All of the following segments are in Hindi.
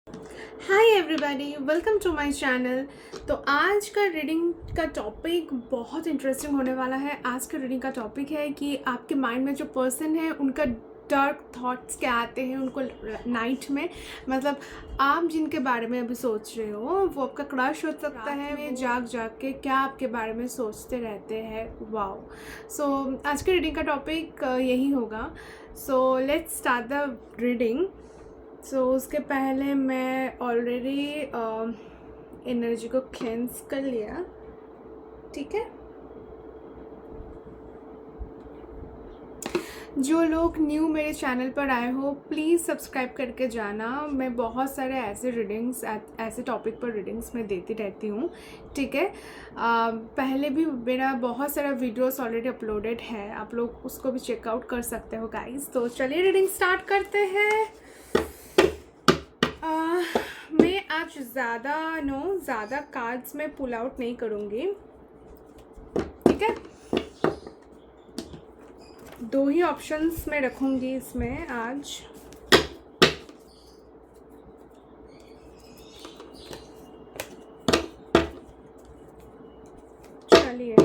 Hi everybody, welcome to my channel. तो आज का रीडिंग का टॉपिक बहुत इंटरेस्टिंग होने वाला है। आज का रीडिंग का टॉपिक है कि आपके माइंड में जो पर्सन है उनका डार्क थॉट्स क्या आते हैं उनको नाइट में, मतलब आप जिनके बारे में अभी सोच रहे हो वो आपका क्रश हो सकता है। में जाग जाग के क्या आपके बारे में सोचते रहते हैं। वाओ। सो आज के रीडिंग का टॉपिक यही होगा। So let's start the reading. उसके पहले मैं ऑलरेडी एनर्जी को क्लेंस कर लिया, ठीक है। जो लोग न्यू मेरे चैनल पर आए हो प्लीज़ सब्सक्राइब करके जाना। मैं बहुत सारे ऐसे रीडिंग्स ऐसे टॉपिक पर रीडिंग्स मैं देती रहती हूँ, ठीक है। पहले भी मेरा बहुत सारा वीडियोस ऑलरेडी अपलोडेड है, आप लोग उसको भी चेकआउट कर सकते हो गाइस। तो चलिए रीडिंग स्टार्ट करते हैं। मैं आज ज़्यादा कार्ड्स में पुल आउट नहीं करूँगी, ठीक है। दो ही ऑप्शंस मैं रखूँगी इसमें आज। चलिए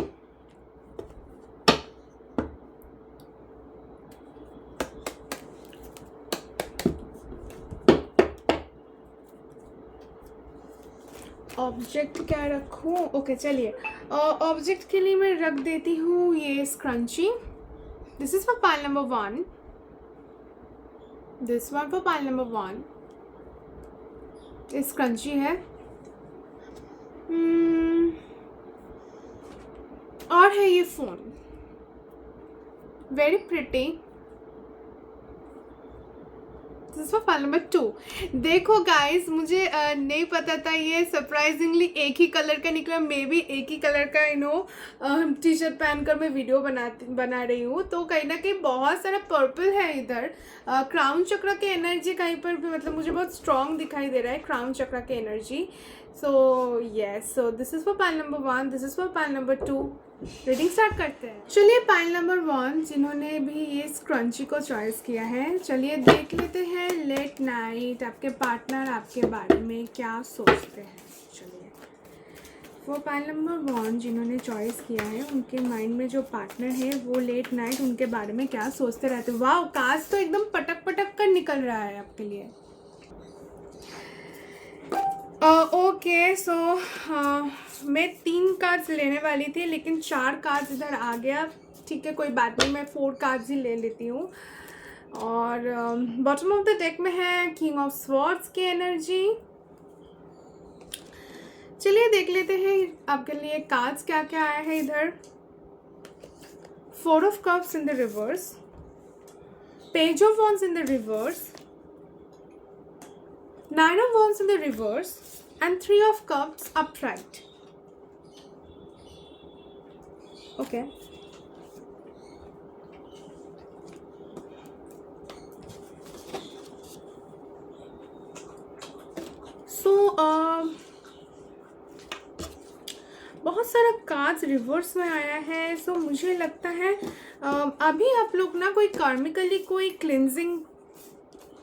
ऑब्जेक्ट क्या रखूँ? ओके चलिए, ऑब्जेक्ट के लिए मैं रख देती हूँ ये scrunchie. This is for pile number 1, this one for pile number 1। ये स्क्रंची है। और है ये phone, very pretty. File number 2। देखो गाइस, मुझे नहीं पता था ये सरप्राइजिंगली एक ही कलर का निकला। मे भी एक ही कलर का टी शर्ट पहनकर मैं वीडियो बना रही हूँ, तो कहीं ना कहीं बहुत सारा पर्पल है इधर। क्राउन चक्र के एनर्जी कहीं पर भी, मतलब मुझे बहुत स्ट्रॉन्ग दिखाई दे रहा है क्राउन चक्र के energy. So yes, so this is for pile number 1, this is for pile number 2। Reading start करते हैं। चलिए पाइल नंबर 1 जिन्होंने भी ये स्क्रंची को चॉइस किया है, चलिए देख लेते हैं लेट नाइट आपके पार्टनर आपके बारे में क्या सोचते हैं। चलिए वो पाइल नंबर 1 जिन्होंने चॉइस किया है, उनके माइंड में जो पार्टनर है वो लेट नाइट उनके बारे में क्या सोचते रहते हैं। वाह, कार्ड्स तो एकदम पटक पटक कर निकल रहा है आपके लिए। ओके, सो मैं 3 कार्ड्स लेने वाली थी लेकिन 4 कार्ड्स इधर आ गया, ठीक है कोई बात नहीं, मैं 4 कार्ड्स ही ले लेती हूँ। और बॉटम ऑफ द डेक में है किंग ऑफ स्वॉर्ड्स की एनर्जी। चलिए देख लेते हैं आपके लिए कार्ड्स क्या क्या आया है इधर। 4 of cups in the reverse, page of wands in the reverse, 9 of wands in the reverse, and 3 of cups upright. Okay. So बहुत सारा कार्ड्स रिवर्स में आया है। सो मुझे लगता है अभी आप लोग ना कोई कार्मिकली कोई क्लिनजिंग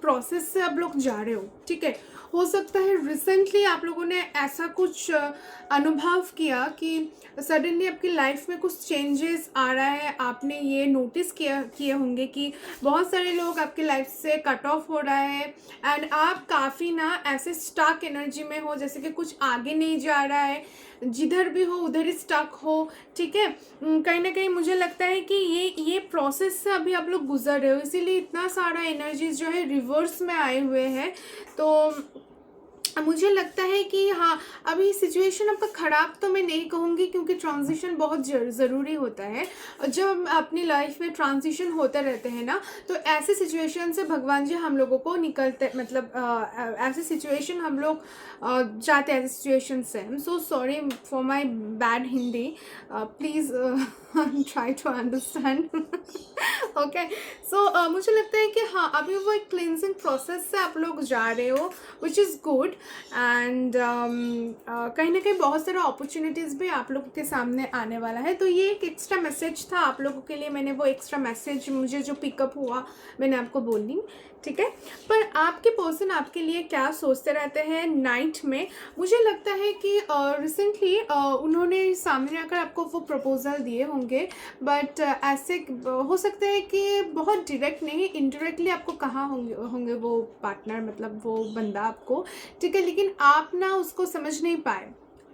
प्रोसेस से आप लोग जा रहे हो, ठीक है। हो सकता है रिसेंटली आप लोगों ने ऐसा कुछ अनुभव किया कि सडनली आपकी लाइफ में कुछ चेंजेस आ रहा है। आपने ये नोटिस किए होंगे कि बहुत सारे लोग आपकी लाइफ से कट ऑफ हो रहा है एंड आप काफ़ी ना ऐसे स्टक एनर्जी में हो, जैसे कि कुछ आगे नहीं जा रहा है, जिधर भी हो उधर ही स्टक हो, ठीक है। कहीं ना कहीं मुझे लगता है कि ये प्रोसेस से अभी आप लोग गुजर रहे हो, इसीलिए इतना सारा एनर्जीज जो है रिवर्स में आए हुए हैं। तो मुझे लगता है कि हाँ, अभी सिचुएशन आपका ख़राब तो मैं नहीं कहूँगी, क्योंकि ट्रांजिशन बहुत ज़रूरी होता है। जब अपनी लाइफ में ट्रांजिशन होते रहते हैं ना, तो ऐसे सिचुएशन से भगवान जी हम लोगों को निकलते, मतलब ऐसे सिचुएशन हम लोग जाते हैं ऐसे सिचुएशन से। I am so sorry for my bad Hindi, please try to understand. Okay, so मुझे लगता है कि हाँ, अभी वो एक क्लिनजिंग प्रोसेस से आप लोग जा रहे हो, विच इज़ गुड। एंड कहीं ना कहीं बहुत सारा अपॉर्चुनिटीज़ भी आप लोगों के सामने आने वाला है। तो ये एक एक्स्ट्रा मैसेज था आप लोगों के लिए, मैंने वो एक्स्ट्रा मैसेज मुझे जो पिकअप हुआ मैंने आपको बोल दी, ठीक है। पर आपके पर्सन आपके लिए क्या सोचते रहते हैं नाइट में, मुझे लगता है कि रिसेंटली उन्होंने सामने आकर आपको वो प्रपोजल दिए होंगे, बट ऐसे हो सकता है कि बहुत डायरेक्ट नहीं, इनडायरेक्टली आपको कहा होंगे वो पार्टनर, मतलब वो बंदा आपको, ठीक है। लेकिन आप ना उसको समझ नहीं पाए,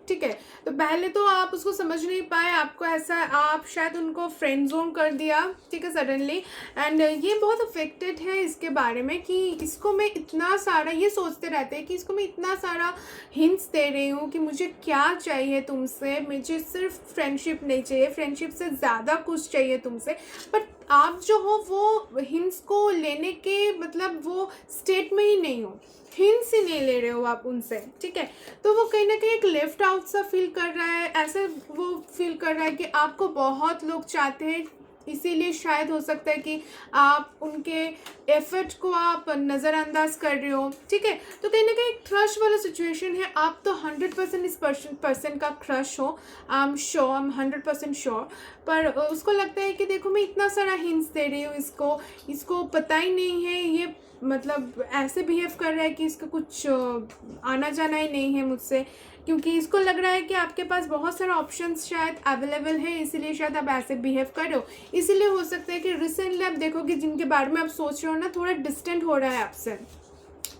ठीक है। तो पहले तो आप उसको समझ नहीं पाए, आपको ऐसा, आप शायद उनको फ्रेंड जोन कर दिया, ठीक है, सडनली। एंड ये बहुत अफेक्टेड है इसके बारे में कि इसको मैं इतना सारा, ये सोचते रहते हैं कि इसको मैं इतना सारा हिंट्स दे रही हूँ कि मुझे क्या चाहिए तुमसे, मुझे सिर्फ फ्रेंडशिप नहीं चाहिए, फ्रेंडशिप से ज़्यादा कुछ चाहिए तुमसे। बट आप जो हो वो हिंट्स को लेने के मतलब वो स्टेट में ही नहीं हो, हिंट्स ही नहीं ले रहे हो आप उनसे, ठीक है। तो वो कहीं ना कहीं एक लेफ्ट आउट सा फील कर रहा है, ऐसा वो फील कर रहा है कि आपको बहुत लोग चाहते हैं, इसीलिए शायद हो सकता है कि आप उनके एफर्ट को आप नज़रअंदाज कर रहे हो, ठीक है। तो कहीं ना कहीं क्रश वाला सिचुएशन है, आप तो 100% इस पर्सन का क्रश हो, I am sure, I am 100% sure. पर उसको लगता है कि देखो मैं इतना सारा हिंट्स दे रही हूँ इसको पता ही नहीं है, ये मतलब ऐसे बिहेव कर रहा है कि इसका कुछ आना जाना ही नहीं है मुझसे, क्योंकि इसको लग रहा है कि आपके पास बहुत सारा ऑप्शंस शायद अवेलेबल है, इसीलिए शायद आप ऐसे बिहेव कर रहे हो। इसीलिए हो सकता है कि रिसेंटली आप देखोगे जिनके बारे में आप सोच रहे हो ना, थोड़ा डिस्टेंट हो रहा है आपसे,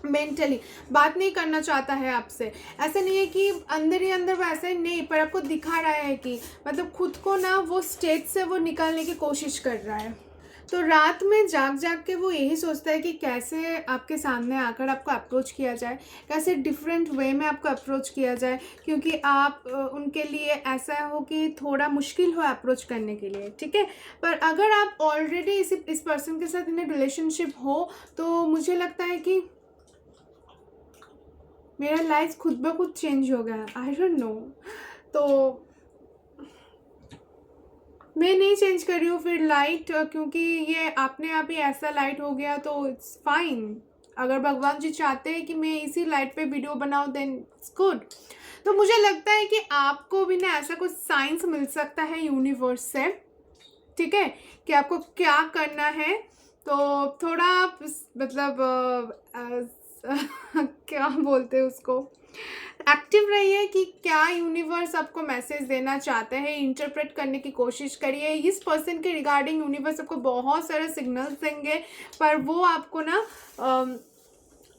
मेंटली बात नहीं करना चाहता है आपसे। ऐसा नहीं है कि अंदर ही अंदर वो ऐसा ही नहीं, पर आपको दिखा रहा है कि मतलब खुद को ना वो स्टेट से वो निकालने की कोशिश कर रहा है। तो रात में जाग जाग के वो यही सोचता है कि कैसे आपके सामने आकर आपको अप्रोच किया जाए, कैसे डिफरेंट वे में आपको अप्रोच किया जाए, क्योंकि आप उनके लिए ऐसा हो कि थोड़ा मुश्किल हो अप्रोच करने के लिए, ठीक है। पर अगर आप ऑलरेडी इस पर्सन के साथ इन रिलेशनशिप हो, तो मुझे लगता है कि मेरा लाइफ खुद ब खुद चेंज हो गया, आई डोंट नो। तो मैं नहीं चेंज कर रही हूँ फिर लाइट, क्योंकि ये अपने आप ही ऐसा लाइट हो गया, तो इट्स फाइन। अगर भगवान जी चाहते हैं कि मैं इसी लाइट पे वीडियो बनाऊँ देन इट्स गुड। तो मुझे लगता है कि आपको भी ना ऐसा कुछ साइंस मिल सकता है यूनिवर्स से, ठीक है, कि आपको क्या करना है। तो थोड़ा आप मतलब क्या बोलते हैं उसको, एक्टिव रहिए कि क्या यूनिवर्स आपको मैसेज देना चाहता है, इंटरप्रेट करने की कोशिश करिए। इस पर्सन के रिगार्डिंग यूनिवर्स आपको बहुत सारे सिग्नल्स देंगे, पर वो आपको ना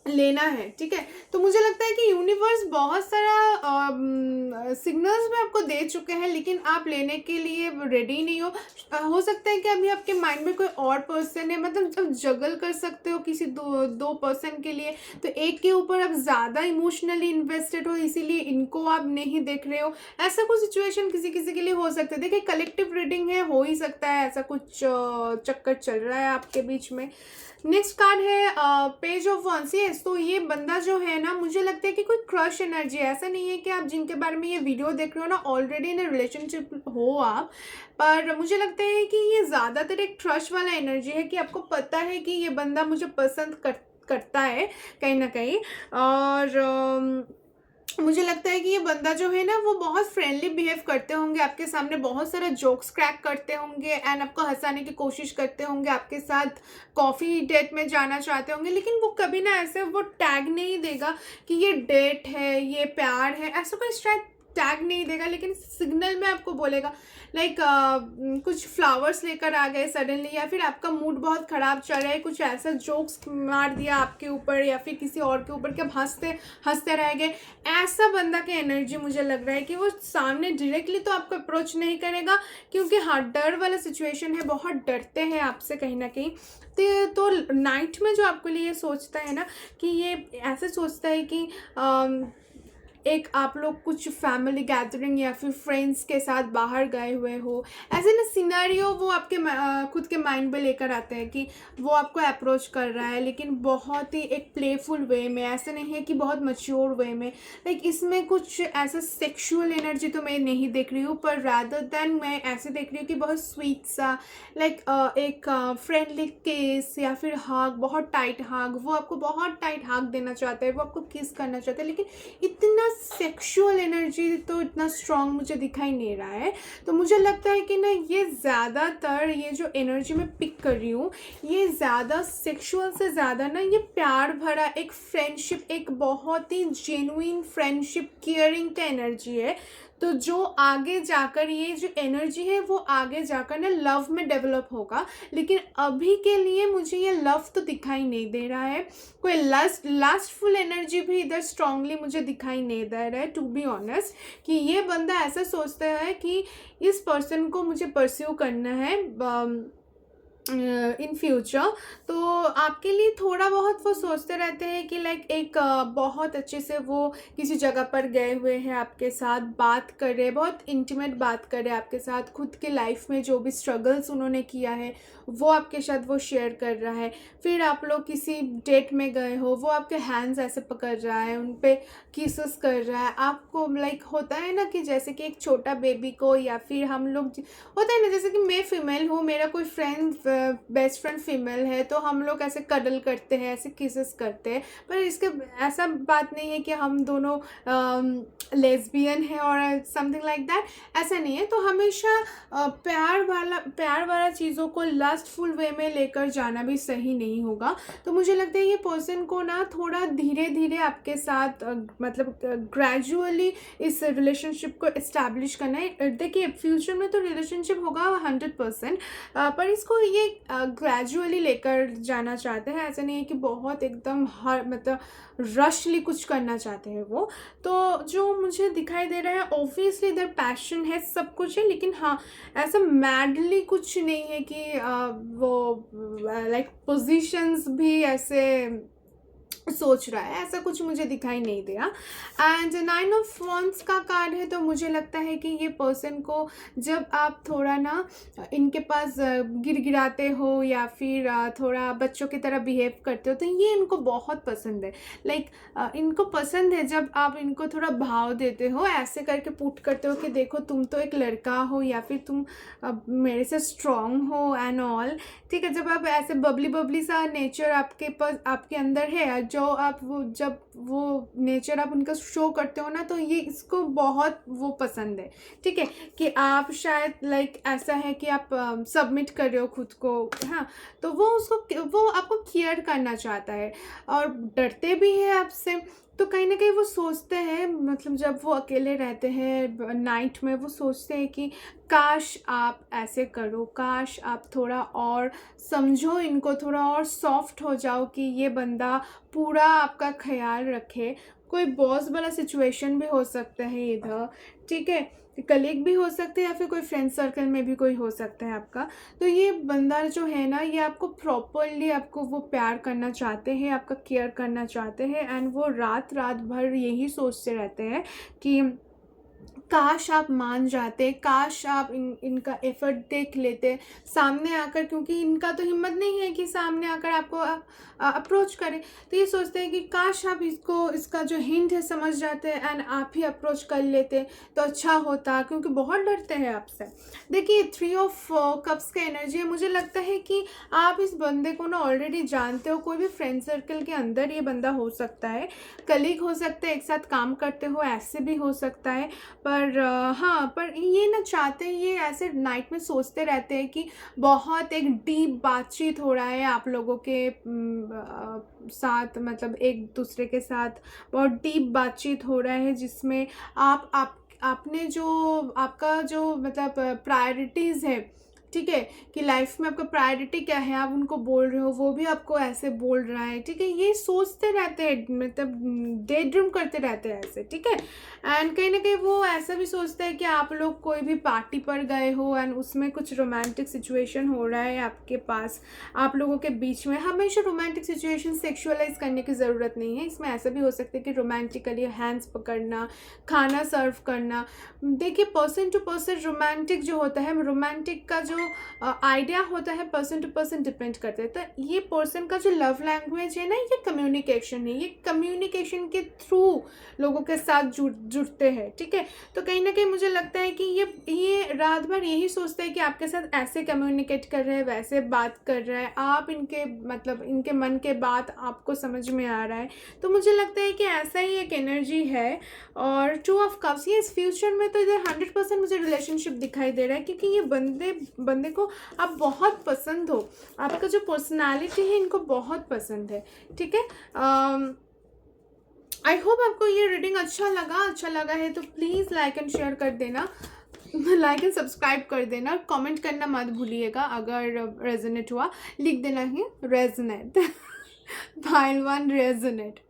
लेना है, ठीक है। तो मुझे लगता है कि यूनिवर्स बहुत सारा सिग्नल्स में आपको दे चुके हैं, लेकिन आप लेने के लिए रेडी नहीं हो सकता है कि अभी आपके माइंड में कोई और पर्सन है, मतलब आप जगल कर सकते हो किसी दो पर्सन के लिए, तो एक के ऊपर आप ज़्यादा इमोशनली इन्वेस्टेड हो, इसीलिए इनको आप नहीं देख रहे हो। ऐसा कुछ सिचुएशन किसी किसी के लिए हो सकता है। देखिए कलेक्टिव रीडिंग है, हो ही सकता है ऐसा कुछ चक्कर चल रहा है आपके बीच में। नेक्स्ट कार्ड है पेज ऑफ वंस। यस, तो ये बंदा जो है ना, मुझे लगता है कि कोई क्रश एनर्जी है। ऐसा नहीं है कि आप जिनके बारे में ये वीडियो देख रहे हो ना ऑलरेडी इन रिलेशनशिप हो आप, पर मुझे लगता है कि ये ज़्यादातर एक क्रश वाला एनर्जी है कि आपको पता है कि ये बंदा मुझे पसंद करता है कहीं ना कहीं। और मुझे लगता है कि ये बंदा जो है ना वो बहुत फ्रेंडली बिहेव करते होंगे आपके सामने, बहुत सारा जोक्स क्रैक करते होंगे एंड आपको हंसाने की कोशिश करते होंगे, आपके साथ कॉफ़ी डेट में जाना चाहते होंगे, लेकिन वो कभी ना ऐसे वो टैग नहीं देगा कि ये डेट है, ये प्यार है, ऐसा कोई शायद टैग नहीं देगा, लेकिन सिग्नल में आपको बोलेगा लाइक कुछ फ्लावर्स लेकर आ गए सडनली, या फिर आपका मूड बहुत ख़राब चल रहा है, कुछ ऐसा जोक्स मार दिया आपके ऊपर या फिर किसी और के ऊपर कि आप हंसते रह गए। ऐसा बंदा की एनर्जी मुझे लग रहा है कि वो सामने डायरेक्टली तो आपको अप्रोच नहीं करेगा, क्योंकि हाँ डर वाला सिचुएशन है, बहुत डरते हैं आपसे कहीं ना कहीं। तो नाइट में जो आपके लिए सोचता है ना, कि ये ऐसे सोचता है कि एक आप लोग कुछ फैमिली गैदरिंग या फिर फ्रेंड्स के साथ बाहर गए हुए हो, ऐसे ना सिनेरियो वो आपके खुद के माइंड में लेकर आते हैं कि वो आपको अप्रोच कर रहा है, लेकिन बहुत ही एक प्लेफुल वे में, ऐसे नहीं है कि बहुत मच्योर वे में। लाइक इसमें कुछ ऐसा सेक्सुअल एनर्जी तो मैं नहीं देख रही हूँ, पर रादर देन मैं ऐसे देख रही हूँ कि बहुत स्वीट सा, लाइक एक फ्रेंडली केस या फिर हग, बहुत टाइट हग, वो आपको बहुत टाइट हग देना चाहता है, वो आपको किस करना चाहता है, लेकिन इतना सेक्सुअल एनर्जी तो इतना स्ट्रांग मुझे दिखाई नहीं रहा है। तो मुझे लगता है कि ना ये ज़्यादातर ये जो एनर्जी मैं पिक कर रही हूँ, ये ज़्यादा सेक्सुअल से ज़्यादा ना ये प्यार भरा एक फ्रेंडशिप, एक बहुत ही जेन्युइन फ्रेंडशिप, केयरिंग का एनर्जी है। तो जो आगे जाकर ये जो एनर्जी है वो आगे जाकर ना लव में डेवलप होगा, लेकिन अभी के लिए मुझे ये लव तो दिखाई नहीं दे रहा है। कोई लास्टफुल एनर्जी भी इधर स्ट्रांगली मुझे दिखाई नहीं दे रहा है, टू बी ऑनेस्ट, कि ये बंदा ऐसा सोचता है कि इस पर्सन को मुझे परस्यू करना है इन फ्यूचर। तो आपके लिए थोड़ा बहुत वो सोचते रहते हैं कि लाइक एक बहुत अच्छे से वो किसी जगह पर गए हुए हैं, आपके साथ बात कर रहे हैं, बहुत इंटीमेट बात कर रहे हैं आपके साथ, खुद के लाइफ में जो भी स्ट्रगल्स उन्होंने किया है वो आपके साथ वो शेयर कर रहा है। फिर आप लोग किसी डेट में गए हो, वो आपके हैंड्स ऐसे पकड़ रहा है, उन पे किसेस कर रहा है आपको। लाइक होता है ना कि जैसे कि एक छोटा बेबी को, या फिर हम लोग होता है ना, जैसे कि मैं फीमेल हूँ, मेरा कोई फ्रेंड बेस्ट फ्रेंड फीमेल है, तो हम लोग ऐसे कडल करते हैं, ऐसे किसेस करते हैं। पर इसके ऐसा बात नहीं है कि हम दोनों लेस्बियन है और समथिंग लाइक दैट, ऐसा नहीं है। तो हमेशा प्यार वाला चीज़ों को लास्टफुल वे में लेकर जाना भी सही नहीं होगा। तो मुझे लगता है ये पर्सन को ना थोड़ा धीरे धीरे आपके साथ मतलब ग्रेजुअली इस रिलेशनशिप को इस्टेब्लिश करना है। देखिए फ्यूचर में तो रिलेशनशिप होगा 100%, पर इसको ये ग्रेजुअली लेकर जाना चाहते हैं। ऐसा नहीं है कि बहुत एकदम हर मतलब रशली कुछ करना चाहते हैं वो। तो जो मुझे दिखाई दे रहा है ऑब्वियसली इधर पैशन है, सब कुछ है, लेकिन हाँ ऐसा मैडली कुछ नहीं है कि वो लाइक पोजीशंस भी ऐसे सोच रहा है, ऐसा कुछ मुझे दिखाई नहीं दिया। एंड 9 ऑफ वॉन्ड्स का कार्ड है, तो मुझे लगता है कि ये पर्सन को जब आप थोड़ा ना इनके पास गिड़गिड़ाते हो या फिर थोड़ा बच्चों की तरह बिहेव करते हो, तो ये इनको बहुत पसंद है। लाइक इनको पसंद है जब आप इनको थोड़ा भाव देते हो, ऐसे करके पुट करते हो कि देखो तुम तो एक लड़का हो, या फिर तुम मेरे से स्ट्रॉन्ग हो एंड ऑल, ठीक है। जब आप ऐसे बबली बबली सा नेचर आपके पास आपके अंदर है, जो आप वो जब वो नेचर आप उनका शो करते हो ना, तो ये इसको बहुत वो पसंद है, ठीक है। कि आप शायद लाइक ऐसा है कि आप सबमिट कर रहे हो खुद को, हाँ, तो वो उसको वो आपको केयर करना चाहता है और डरते भी है आपसे। तो कहीं ना कहीं वो सोचते हैं, मतलब जब वो अकेले रहते हैं नाइट में, वो सोचते हैं कि काश आप ऐसे करो, काश आप थोड़ा और समझो इनको, थोड़ा और सॉफ्ट हो जाओ कि ये बंदा पूरा आपका ख्याल रखे। कोई बॉस वाला सिचुएशन भी हो सकता है इधर, ठीक है, कलीग भी हो सकते हैं या फिर कोई फ्रेंड सर्कल में भी कोई हो सकता है आपका। तो ये बंदा जो है ना, ये आपको प्रॉपरली आपको वो प्यार करना चाहते हैं, आपका केयर करना चाहते हैं, एंड वो रात भर यही सोचते रहते हैं कि काश आप मान जाते, काश आप इनका एफर्ट देख लेते सामने आकर, क्योंकि इनका तो हिम्मत नहीं है कि सामने आकर आपको अप्रोच करें। तो ये सोचते हैं कि काश आप इसका जो हिंट है समझ जाते एंड आप ही अप्रोच कर लेते तो अच्छा होता, क्योंकि बहुत डरते हैं आपसे। देखिए 3 ऑफ कप्स का एनर्जी है, मुझे लगता है कि आप इस बंदे को ना ऑलरेडी जानते हो, कोई भी फ्रेंड सर्कल के अंदर ये बंदा हो सकता है, कलीग हो सकते हैं, एक साथ काम करते हो, ऐसे भी हो सकता है। पर हाँ, पर ये ना चाहते हैं, ये ऐसे नाइट में सोचते रहते हैं कि बहुत एक डीप बातचीत हो रहा है आप लोगों के साथ, मतलब एक दूसरे के साथ बहुत डीप बातचीत हो रहा है, जिसमें आपने जो आपका जो मतलब प्रायोरिटीज़ है, ठीक है, कि लाइफ में आपका प्रायोरिटी क्या है, आप उनको बोल रहे हो, वो भी आपको ऐसे बोल रहा है, ठीक है। ये सोचते रहते हैं, मतलब डे ड्रीम करते रहते हैं ऐसे, ठीक है। एंड कहीं ना कहीं वो ऐसा भी सोचते हैं कि आप लोग कोई भी पार्टी पर गए हो एंड उसमें कुछ रोमांटिक सिचुएशन हो रहा है आपके पास, आप लोगों के बीच में। हमेशा रोमांटिक सिचुएशन सेक्सुअलाइज करने की ज़रूरत नहीं है, इसमें ऐसा भी हो सकता है कि रोमांटिकली हैंड्स पकड़ना, खाना सर्व करना। देखिए, पर्सन टू पर्सन रोमांटिक जो होता है, रोमांटिक का जो आइडिया होता है पर्सन टू पर्सन डिपेंड करता है। तो ये पर्सन का जो लव लैंग्वेज है ना, ये कम्युनिकेशन है, ये कम्युनिकेशन के थ्रू लोगों के साथ जुड़ते हैं, ठीक है। तो कहीं ना कहीं मुझे लगता है कि ये रात भर यही सोचते हैं कि आपके साथ ऐसे कम्युनिकेट कर रहे हैं, वैसे बात कर रहा है, आप इनके मतलब इनके मन के बात आपको समझ में आ रहा है। तो मुझे लगता है कि ऐसा ही एक एनर्जी है। और 2 ऑफ कप्स, ये इस फ्यूचर में तो इधर 100% मुझे रिलेशनशिप दिखाई दे रहा है, क्योंकि ये बंदे को आप बहुत पसंद हो, आपका जो पर्सनालिटी है इनको बहुत पसंद है, ठीक है। आई होप आपको ये रीडिंग अच्छा लगा है तो प्लीज़ लाइक एंड शेयर कर देना, लाइक एंड सब्सक्राइब कर देना, कमेंट करना मत भूलिएगा। अगर रेजोनेट हुआ लिख देना है resonate pile 1 resonate.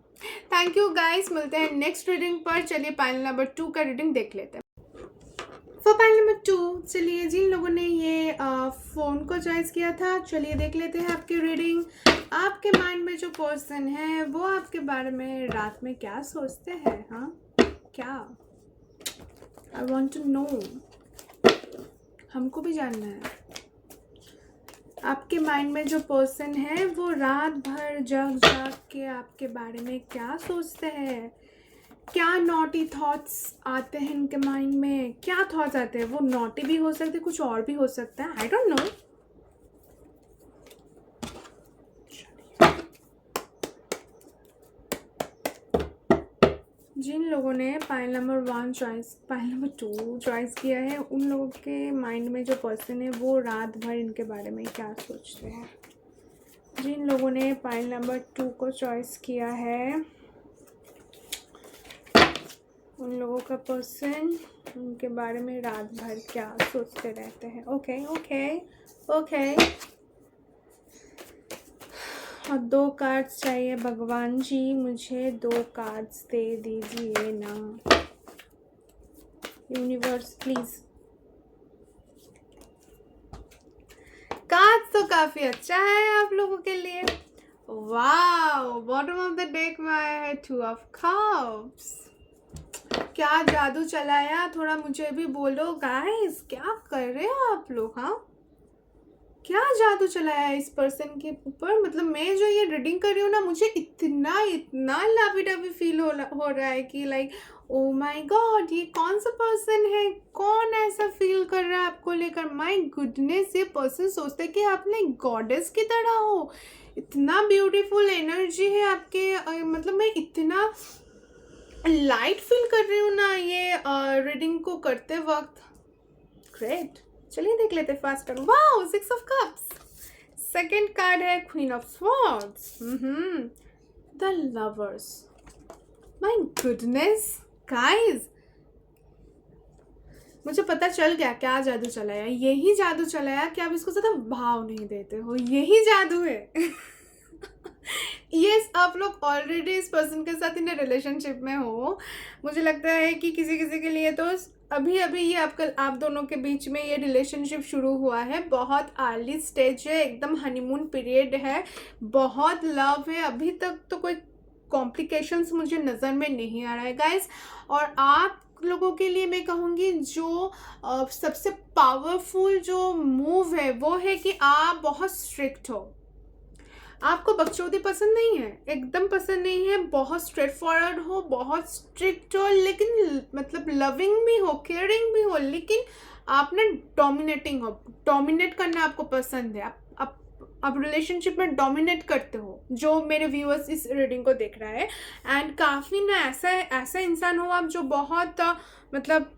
Thank you guys, मिलते हैं नेक्स्ट रीडिंग पर। चलिए पाइल नंबर 2 का रीडिंग देख लेते हैं। फॉर पाइल नंबर 2, चलिए जिन लोगों ने ये फ़ोन को चॉइस किया था, चलिए देख लेते हैं आपकी रीडिंग। आपके माइंड में जो पर्सन है वो आपके बारे में रात में क्या सोचते हैं? हाँ, क्या? आई वॉन्ट टू नो, हमको भी जानना है। आपके माइंड में जो पर्सन है वो रात भर जग के आपके बारे में क्या सोचते हैं? क्या नॉटी थॉट्स आते हैं इनके माइंड में? क्या थॉट्स आते हैं? वो नॉटी भी हो सकते, कुछ और भी हो सकता है, आई डोंट नो। जिन लोगों ने पाइल नंबर 2 चॉइस किया है, उन लोगों के माइंड में जो पर्सन है वो रात भर इनके बारे में क्या सोचते हैं? जिन लोगों ने पाइल नंबर 2 को चॉइस किया है, उन लोगों का पर्सन उनके बारे में रात भर क्या सोचते रहते हैं? Okay okay okay. और 2 कार्ड्स चाहिए भगवान जी, मुझे 2 कार्ड्स दे दीजिए ना यूनिवर्स प्लीज। कार्ड्स तो काफी अच्छा है आप लोगों के लिए। Wow, bottom of the deck में आया है 2 ऑफ कप्स। क्या जादू चलाया, थोड़ा मुझे भी बोलो गाइस, क्या कर रहे हो आप लोग? हाँ, क्या जादू चलाया है इस पर्सन के ऊपर? मतलब मैं जो ये रीडिंग कर रही हूँ ना, मुझे इतना लवी डवी फील हो रहा है कि लाइक ओ माय गॉड, ये कौन सा पर्सन है, कौन ऐसा फील कर रहा है आपको लेकर? माय गुडनेस, ये पर्सन सोचते हैं कि आप लाइक गॉडेस की तरह हो, इतना ब्यूटीफुल एनर्जी है आपके। मतलब मैं इतना लाइट फील कर रही हूँ ना ये रीडिंग को करते वक्त। ग्रेट, चलिए देख लेते faster. Wow, 6 of cups. Second card है queen of swords, the lovers. My goodness guys, मुझे पता चल गया क्या जादू चलाया। यही जादू चलाया कि आप इसको ज़्यादा भाव नहीं देते हो, यही जादू है। यस, आप लोग ऑलरेडी इस पर्सन के साथ इन रिलेशनशिप में हो। मुझे लगता है कि किसी किसी के लिए तो अभी ये आप दोनों के बीच में ये रिलेशनशिप शुरू हुआ है, बहुत अर्ली स्टेज है, एकदम हनीमून पीरियड है, बहुत लव है। अभी तक तो कोई कॉम्प्लिकेशंस मुझे नज़र में नहीं आ रहा है गाइस। और आप लोगों के लिए मैं कहूँगी जो सबसे पावरफुल जो मूव है वो है कि आप बहुत स्ट्रिक्ट हो। आपको बकचोदी पसंद नहीं है, एकदम पसंद नहीं है, बहुत स्ट्रेट फॉरवर्ड हो, बहुत स्ट्रिक्ट हो, लेकिन मतलब लविंग भी हो, केयरिंग भी हो, लेकिन आप ना डोमिनेटिंग हो। डोमिनेट करना आपको पसंद है, आप रिलेशनशिप में डोमिनेट करते हो, जो मेरे व्यूअर्स इस रीडिंग को देख रहा है। एंड काफ़ी ना ऐसा इंसान हो आप जो बहुत मतलब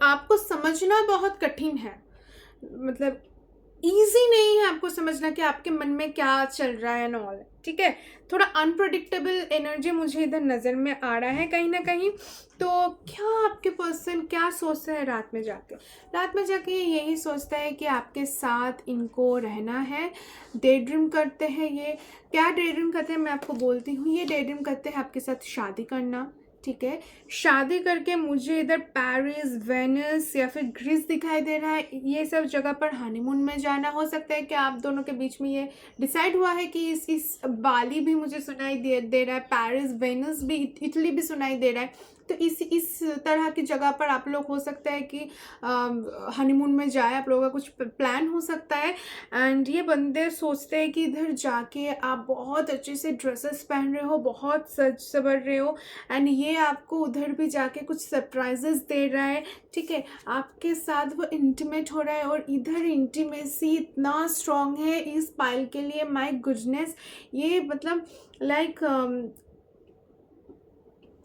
आपको समझना बहुत कठिन है, मतलब ईजी नहीं है आपको समझना कि आपके मन में क्या चल रहा है एंड ऑल। ठीक है। थोड़ा अनप्रडिक्टेबल एनर्जी मुझे इधर नज़र में आ रहा है कहीं ना कहीं। तो क्या आपके पर्सन क्या सोचते हैं रात में जाके? रात में जाके ये यही सोचता है कि आपके साथ इनको रहना है। डे ड्रीम करते हैं ये। क्या डे ड्रीम करते हैं मैं आपको बोलती हूँ। ये डे ड्रीम करते हैं आपके साथ शादी करना, ठीक है। शादी करके मुझे इधर पेरिस, वेनिस या फिर ग्रीस दिखाई दे रहा है। ये सब जगह पर हनीमून में जाना। हो सकता है कि आप दोनों के बीच में ये डिसाइड हुआ है कि इस बाली भी मुझे सुनाई दे रहा है, पेरिस, वेनिस भी, इटली भी सुनाई दे रहा है। तो इस तरह की जगह पर आप लोग हो सकता है कि हनीमून में जाए, आप लोगों का कुछ प्लान हो सकता है। एंड ये बंदे सोचते हैं कि इधर जाके आप बहुत अच्छे से ड्रेसेस पहन रहे हो, बहुत सज सवर रहे हो, एंड ये आपको उधर भी जाके कुछ सरप्राइजेस दे रहा है, ठीक है। आपके साथ वो इंटीमेट हो रहा है और इधर इंटीमेसी इतना स्ट्रॉन्ग है इस पाइल के लिए, माय गुडनेस। ये मतलब लाइक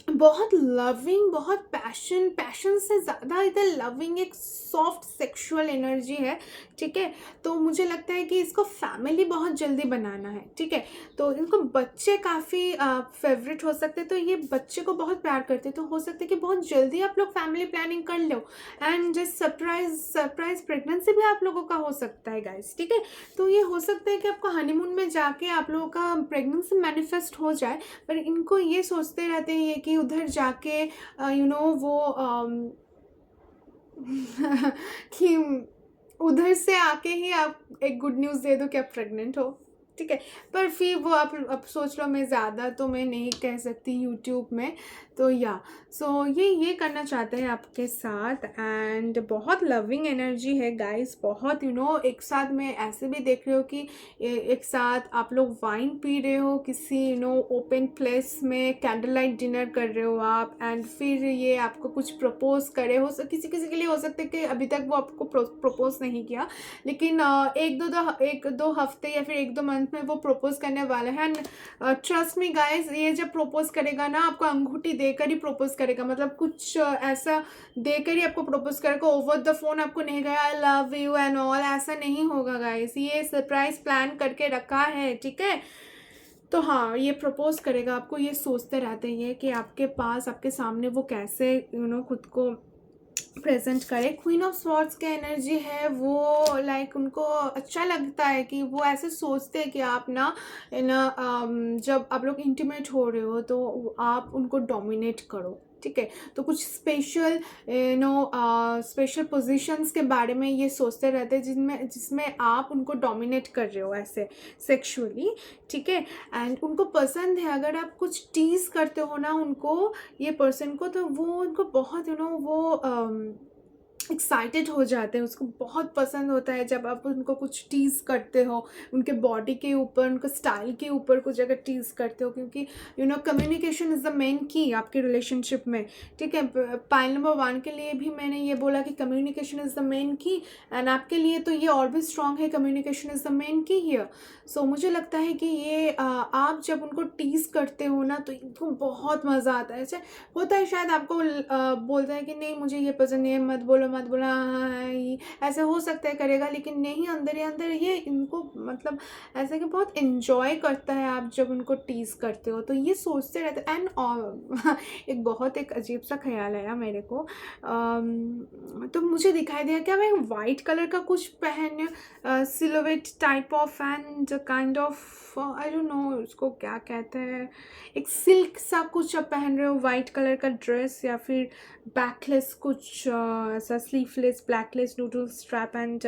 बहुत लविंग, बहुत पैशन से ज़्यादा इधर लविंग, एक सॉफ्ट सेक्सुअल एनर्जी है, ठीक है। तो मुझे लगता है कि इसको फैमिली बहुत जल्दी बनाना है, ठीक है। तो इनको बच्चे काफ़ी फेवरेट हो सकते हैं, तो ये बच्चे को बहुत प्यार करते हैं, तो हो सकता है कि बहुत जल्दी आप लोग फैमिली प्लानिंग कर लो। एंड जस्ट सरप्राइज प्रेगनेंसी भी आप लोगों का हो सकता है गाइस, ठीक है। तो ये हो सकता है कि आपको हनीमून में जाके आप लोगों का प्रेगनेंसी मैनिफेस्ट हो जाए, पर इनको ये सोचते रहते हैं ये कि उधर जाके वो कि उधर से आके ही आप एक गुड न्यूज़ दे दो कि आप प्रेग्नेंट हो, ठीक है। पर फिर वो आप अब सोच लो, मैं ज़्यादा तो मैं नहीं कह सकती यूट्यूब में, तो या सो ये करना चाहते हैं आपके साथ। एंड बहुत लविंग एनर्जी है गाइस, बहुत एक साथ में ऐसे भी देख रहे हो कि एक साथ आप लोग वाइन पी रहे हो किसी ओपन प्लेस में, कैंडल लाइट डिनर कर रहे हो आप, एंड फिर ये आपको कुछ प्रपोज करे हो। किसी किसी के लिए हो सकता है कि अभी तक वो आपको प्रपोज नहीं किया, लेकिन एक दो हफ्ते या फिर एक दो मंथ में वो प्रपोज करने वाला है। एंड ट्रस्ट मी गाइस, ये जब प्रपोज करेगा ना, आपको अंगूठी देकर ही प्रपोज करेगा, मतलब कुछ ऐसा देकर ही आपको प्रपोज करेगा। ओवर द फोन आपको नहीं कहेगा I love you and all, ऐसा नहीं होगा गाइस। ये सरप्राइज प्लान करके रखा है, ठीक है। तो हाँ, ये प्रपोज करेगा आपको। ये सोचते रहते हैं कि आपके पास, आपके सामने वो कैसे खुद को प्रेजेंट करे। क्वीन ऑफ स्वॉर्ड्स की एनर्जी है वो, लाइक उनको अच्छा लगता है कि वो ऐसे सोचते हैं कि आप ना जब आप लोग इंटीमेट हो रहे हो तो आप उनको डोमिनेट करो, ठीक है। तो कुछ स्पेशल स्पेशल पोजीशंस के बारे में ये सोचते रहते हैं जिसमें आप उनको डोमिनेट कर रहे हो ऐसे सेक्सुअली, ठीक है। एंड उनको पसंद है अगर आप कुछ टीज करते हो ना उनको, ये पर्सन को, तो वो उनको बहुत वो एक्साइटेड हो जाते हैं। उसको बहुत पसंद होता है जब आप उनको कुछ टीज़ करते हो, उनके बॉडी के ऊपर, उनके स्टाइल के ऊपर कुछ अगर टीज़ करते हो, क्योंकि कम्युनिकेशन इज़ द मेन की आपके रिलेशनशिप में, ठीक है। पाइल नंबर 1 के लिए भी मैंने ये बोला कि कम्युनिकेशन इज़ द मेन की, एंड आपके लिए तो ये और भी स्ट्रॉन्ग है, कम्युनिकेशन इज़ द मेन की हियर। सो मुझे लगता है कि ये आप जब उनको टीज़ करते हो ना तो इनको बहुत मज़ा आता है। ऐसे होता है शायद आपको बोलता है कि नहीं मुझे ये पसंद नहीं है, मत बोलो मत बोला, हाँ ये ऐसे हो सकता है करेगा, लेकिन नहीं, अंदर ही अंदर ये इनको मतलब ऐसा कि बहुत इन्जॉय करता है आप जब उनको टीज़ करते हो, तो ये सोचते रहते। एंड एक बहुत एक अजीब सा ख्याल आया मेरे को, तो मुझे दिखाई दिया क्या मैं वाइट कलर का कुछ पहन, silhouette type of and kind of I don't know उसको क्या कहते हैं, एक सिल्क सा कुछ आप पहन रहे हो, वाइट कलर का ड्रेस, या फिर बैकलेस कुछ ऐसा स्लीवलेस ब्लैकलेस नूडल स्ट्रैप, एंड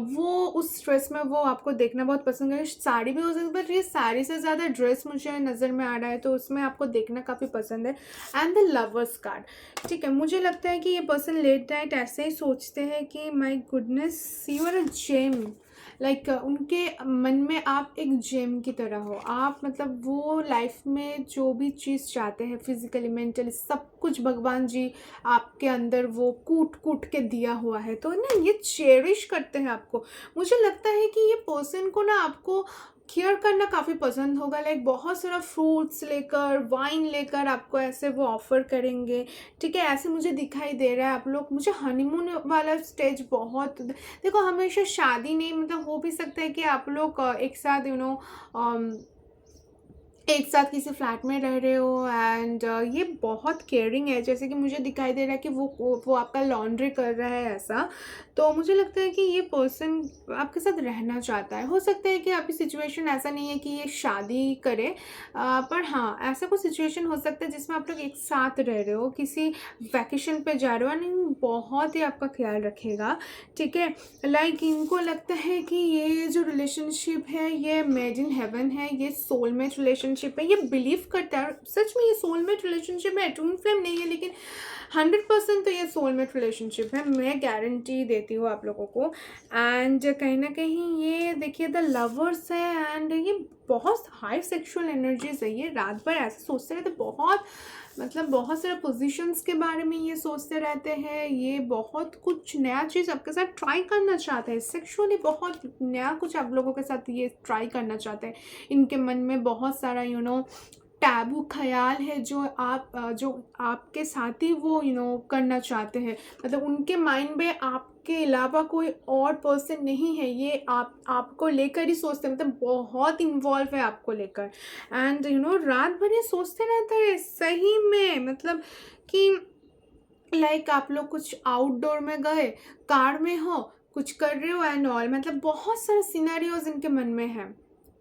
वो उस ड्रेस में वो आपको देखना बहुत पसंद है। साड़ी भी हो सकती है, बट ये साड़ी से ज़्यादा ड्रेस मुझे नज़र में आ रहा है, तो उसमें आपको देखना काफ़ी पसंद है। एंड द लवर्स कार्ड, ठीक है। मुझे लगता है कि ये पर्सन लेट नाइट ऐसे ही सोचते हैं कि my goodness you are a gem, like उनके मन में आप एक जेम की तरह हो। आप मतलब वो लाइफ में जो भी चीज़ चाहते हैं, फिजिकली मेंटली सब कुछ भगवान जी आपके अंदर वो कूट कूट के दिया हुआ है, तो ना ये चेरिश करते हैं आपको। मुझे लगता है कि ये पर्सन को ना आपको केयर करना काफ़ी पसंद होगा, लाइक बहुत सारा फ्रूट्स लेकर, वाइन लेकर आपको ऐसे वो ऑफ़र करेंगे, ठीक है? ऐसे मुझे दिखाई दे रहा है आप लोग। मुझे हनीमून वाला स्टेज बहुत, देखो हमेशा शादी नहीं, मतलब हो भी सकता है कि आप लोग एक साथ एक साथ किसी फ्लैट में रह रहे हो एंड ये बहुत केयरिंग है, जैसे कि मुझे दिखाई दे रहा है कि वो आपका लॉन्ड्री कर रहा है ऐसा। तो मुझे लगता है कि ये पर्सन आपके साथ रहना चाहता है। हो सकता है कि आपकी सिचुएशन ऐसा नहीं है कि ये शादी करे, पर हाँ, ऐसा कोई सिचुएशन हो सकता है जिसमें आप लोग एक साथ रह रहे हो, किसी वैकेशन पे जा रहे हो, नहीं बहुत ही आपका ख्याल रखेगा, ठीक है? लाइक इनको लगता है कि ये जो रिलेशनशिप है ये मेड इन हेवन है, ये सोलमेट रिलेशनशिप है, ये बिलीव करता है सच में ये सोलमेट रिलेशनशिप है, ट्विन फ्लेम नहीं है, लेकिन 100% तो ये सोलमेट रिलेशनशिप है, मैं गारंटी देती हूँ आप लोगों को। एंड कहीं ना कहीं ये देखिए द लवर्स है एंड ये बहुत हाई सेक्सुअल एनर्जीज है, ये रात भर ऐसे सोचते रहते, बहुत मतलब बहुत सारे पोजीशंस के बारे में ये सोचते रहते हैं, ये बहुत कुछ नया चीज़ आपके साथ ट्राई करना चाहते हैं, सेक्सुअली बहुत नया कुछ आप लोगों के साथ ये ट्राई करना चाहते हैं। इनके मन में बहुत सारा टैबू ख्याल है जो आपके साथ ही वो करना चाहते हैं, मतलब उनके माइंड में आपके अलावा कोई और पर्सन नहीं है, ये आपको लेकर ही सोचते हैं, मतलब बहुत इन्वॉल्व है आपको लेकर। एंड रात भर ये सोचते रहते हैं सही में, मतलब कि लाइक आप लोग कुछ आउटडोर में गए, कार में हो, कुछ कर रहे हो एंड ऑल, मतलब बहुत सारे सिनेरियोज इनके मन में है,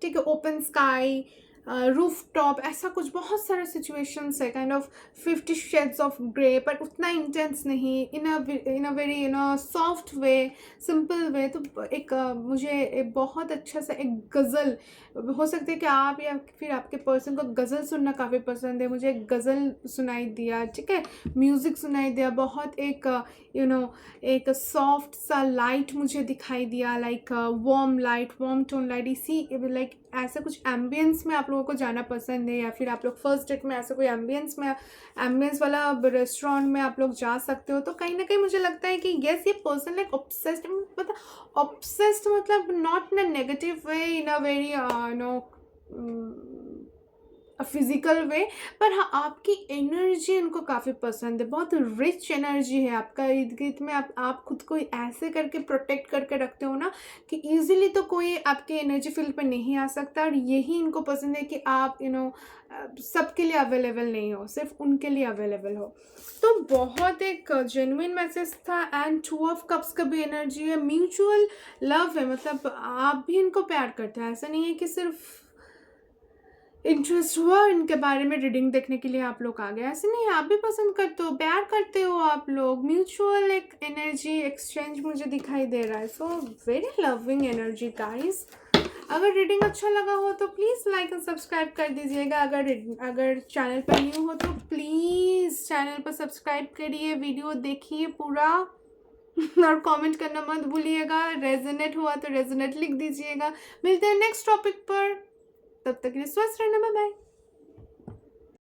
ठीक है? ओपन स्काई, रूफ टॉप, ऐसा कुछ बहुत सारे सिचुएशंस है, kind of 50 shades of grey, पर उतना इंटेंस नहीं, in a very soft way, simple way. तो एक मुझे एक बहुत अच्छा सा एक गज़ल, हो सकता है कि आप या फिर आपके पर्सन को गज़ल सुनना काफ़ी पसंद है, मुझे एक गज़ल सुनाई दिया, ठीक है? म्यूज़िक सुनाई दिया, बहुत एक एक सॉफ्ट सा लाइट मुझे दिखाई दिया, like warm light, warm tone light, इसी लाइक ऐसे कुछ एम्बियंस में आप लोगों को जाना पसंद है, या फिर आप लोग फर्स्ट डेट में ऐसे कोई एम्बियंस वाला रेस्टोरेंट में आप लोग जा सकते हो। तो कहीं ना कहीं मुझे लगता है कि यस, ये पर्सन लाइक ऑब्सेस्ड, मतलब ऑब्सेस्ड मतलब not in a negative way, in a very physical way, पर हाँ आपकी एनर्जी इनको काफ़ी पसंद है, बहुत रिच एनर्जी है आपका इर्द गिर्द में, आप खुद को ऐसे करके प्रोटेक्ट करके रखते हो ना कि इजीली तो कोई आपके एनर्जी फील्ड पे नहीं आ सकता, और यही इनको पसंद है कि आप सबके लिए अवेलेबल नहीं हो, सिर्फ उनके लिए अवेलेबल हो। तो बहुत एक जेन्युइन मैसेज था। एंड 2 ऑफ कप्स का भी एनर्जी है, म्यूचुअल लव है, मतलब आप भी इनको प्यार करते हैं, ऐसा नहीं है कि सिर्फ इंटरेस्ट हुआ इनके बारे में रीडिंग देखने के लिए आप लोग आ गए, ऐसे नहीं, आप भी पसंद करते हो, प्यार करते हो आप लोग, म्यूचुअल एक एनर्जी एक्सचेंज मुझे दिखाई दे रहा है। So very loving energy guys. अगर रीडिंग अच्छा लगा हो तो प्लीज़ लाइक एंड सब्सक्राइब कर दीजिएगा, अगर चैनल पर न्यू हो तो प्लीज़ चैनल पर सब्सक्राइब करिए, वीडियो देखिए पूरा और कमेंट करना मत भूलिएगा, रेजोनेट हुआ तो रेजोनेट लिख दीजिएगा। मिलते हैं नेक्स्ट टॉपिक पर, तब तक के लिए स्वस्थ रहना, बाय बाय।